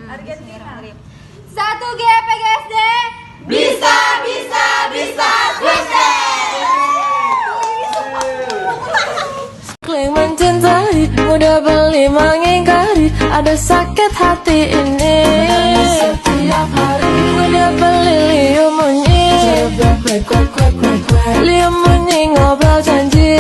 Argentina. Satu G PGSD. Bisa, bisa, bisa, Kling mencintai, mudah beli mengingkari, ada sakit hati ini. Setiap hari mudah beli liu munyi, liu munyi ngobrol janji.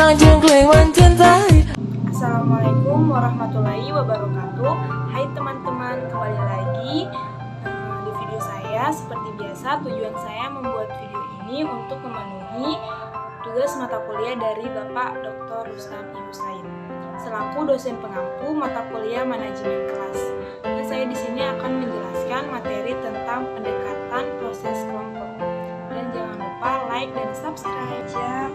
Jengkling mencintai. Assalamualaikum warahmatullahi wabarakatuh. Hai teman-teman, kembali lagi di video saya. Seperti biasa, tujuan saya membuat video ini untuk memenuhi tugas mata kuliah dari Bapak Dr. Rustam I. Husain selaku dosen pengampu mata kuliah manajemen kelas. Dan saya di sini akan menjelaskan materi tentang pendekatan proses kelompok. Dan jangan lupa like dan subscribe ya.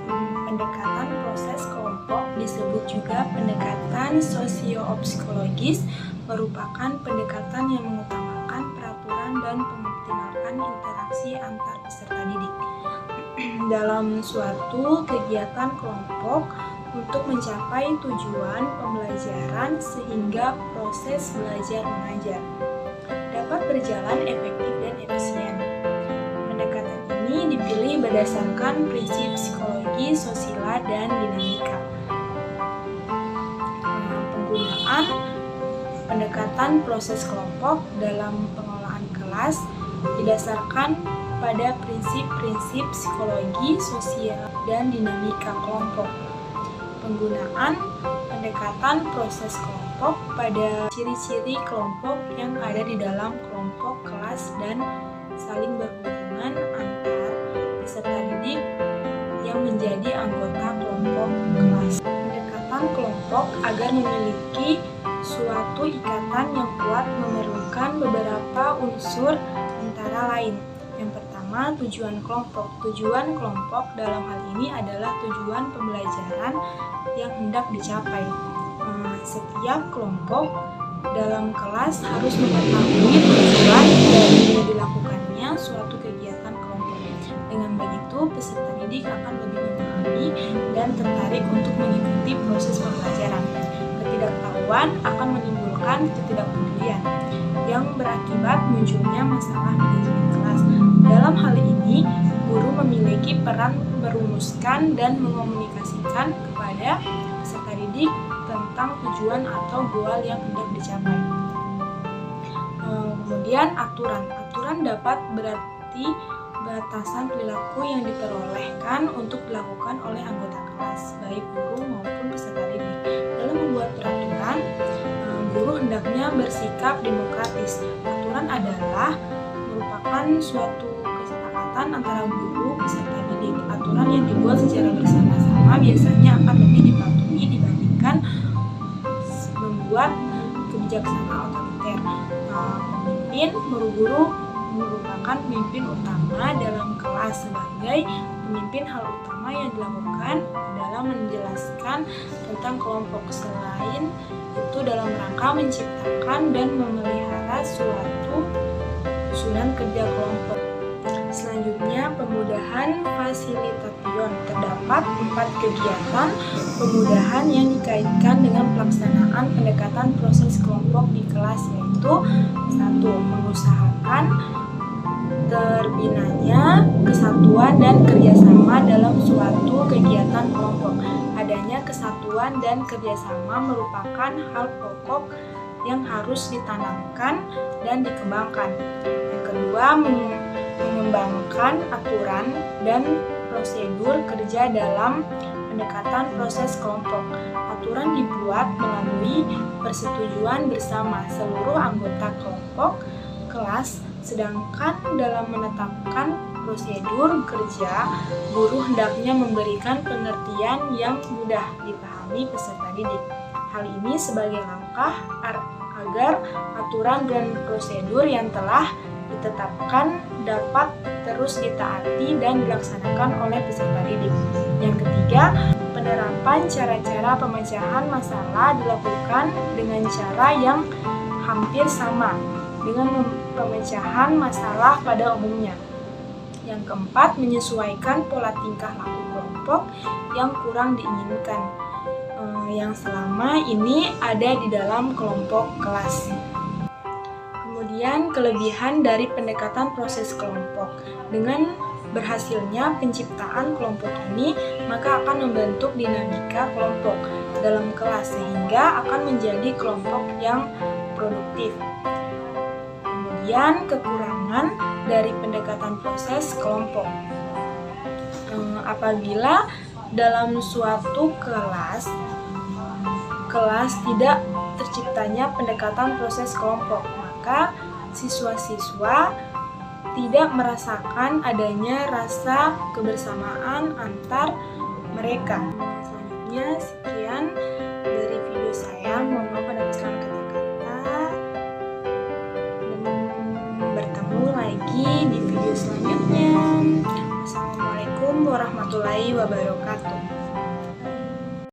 Pendekatan proses kelompok disebut juga pendekatan sosio-psikologis, merupakan pendekatan yang mengutamakan peraturan dan mengoptimalkan interaksi antar peserta didik dalam suatu kegiatan kelompok untuk mencapai tujuan pembelajaran sehingga proses belajar mengajar dapat berjalan efektif dan efisien. Pendekatan ini dipilih berdasarkan prinsip psikologi, sosial, dan dinamika. Penggunaan pendekatan proses kelompok dalam pengelolaan kelas didasarkan pada prinsip-prinsip psikologi, sosial, dan dinamika kelompok. Penggunaan pendekatan proses kelompok pada ciri-ciri kelompok yang ada di dalam kelompok kelas dan saling berhubungan antar peserta didik yang menjadi anggota kelompok kelas. Pendekatan kelompok agar memiliki suatu ikatan yang kuat memerlukan beberapa unsur antara lain. Yang pertama, tujuan kelompok. Tujuan kelompok dalam hal ini adalah tujuan pembelajaran yang hendak dicapai. Setiap kelompok dalam kelas harus mengetahui tujuan dari dilakukannya suatu kegiatan kelompok. Dengan begitu, peserta didik akan lebih memahami dan tertarik untuk mengikuti proses pembelajaran. Ketidaktahuan akan menimbulkan ketidakpedulian yang berakibat munculnya masalah manajemen kelas. Dalam hal ini, guru memiliki peran merumuskan dan mengomunikasikan kepada peserta didik tentang tujuan atau goal yang hendak dicapai. Kemudian aturan. Aturan dapat berarti batasan perilaku yang diperolehkan untuk dilakukan oleh anggota kelas, baik guru maupun peserta didik. Dalam membuat peraturan, guru hendaknya bersikap demokratis. Aturan adalah merupakan suatu kesepakatan antara guru peserta didik. Aturan yang dibuat secara bersama-sama biasanya akan lebih dipatuhi dibandingkan membuat kebijaksanaan otoriter. Pemimpin guru merupakan pemimpin utama dalam kelas. Sebagai pemimpin, hal utama yang dilakukan dalam menjelaskan tentang kelompok. Selain itu, dalam rangka menciptakan dan memelihara suatu usulan kerja kelompok. Selanjutnya, pemudahan fasilitasi. Terdapat 4 kegiatan pemudahan yang dikaitkan dengan pelaksanaan pendekatan proses kelompok di kelas, yaitu 1. Mengusahakan terbinanya kesatuan dan kerjasama dalam suatu kegiatan kelompok. Adanya kesatuan dan kerjasama merupakan hal pokok yang harus ditanamkan dan dikembangkan. Yang kedua, mengembangkan aturan dan prosedur kerja dalam pendekatan proses kelompok. Aturan dibuat melalui persetujuan bersama seluruh anggota kelompok kelas, sedangkan dalam menetapkan prosedur kerja, guru hendaknya memberikan pengertian yang mudah dipahami peserta didik. Hal ini sebagai langkah agar aturan dan prosedur yang telah ditetapkan dapat terus ditaati dan dilaksanakan oleh peserta didik. Yang ketiga, penerapan cara-cara pemecahan masalah dilakukan dengan cara yang hampir sama dengan pemecahan masalah pada umumnya. Yang keempat, menyesuaikan pola tingkah laku kelompok yang kurang diinginkan. yang selama ini ada di dalam kelompok kelas. Kemudian kelebihan dari pendekatan proses kelompok. Dengan berhasilnya penciptaan kelompok ini, maka akan membentuk dinamika kelompok dalam kelas sehingga akan menjadi kelompok yang produktif. Kemudian kekurangan dari pendekatan proses kelompok. Apabila dalam suatu kelas tidak terciptanya pendekatan proses kelompok, maka siswa-siswa tidak merasakan adanya rasa kebersamaan antar mereka. Selanjutnya, sekian dari video saya. Mohon maaf ada kesalahan kata-kata. Dan bertemu lagi di video selanjutnya. Assalamualaikum warahmatullahi wabarakatuh.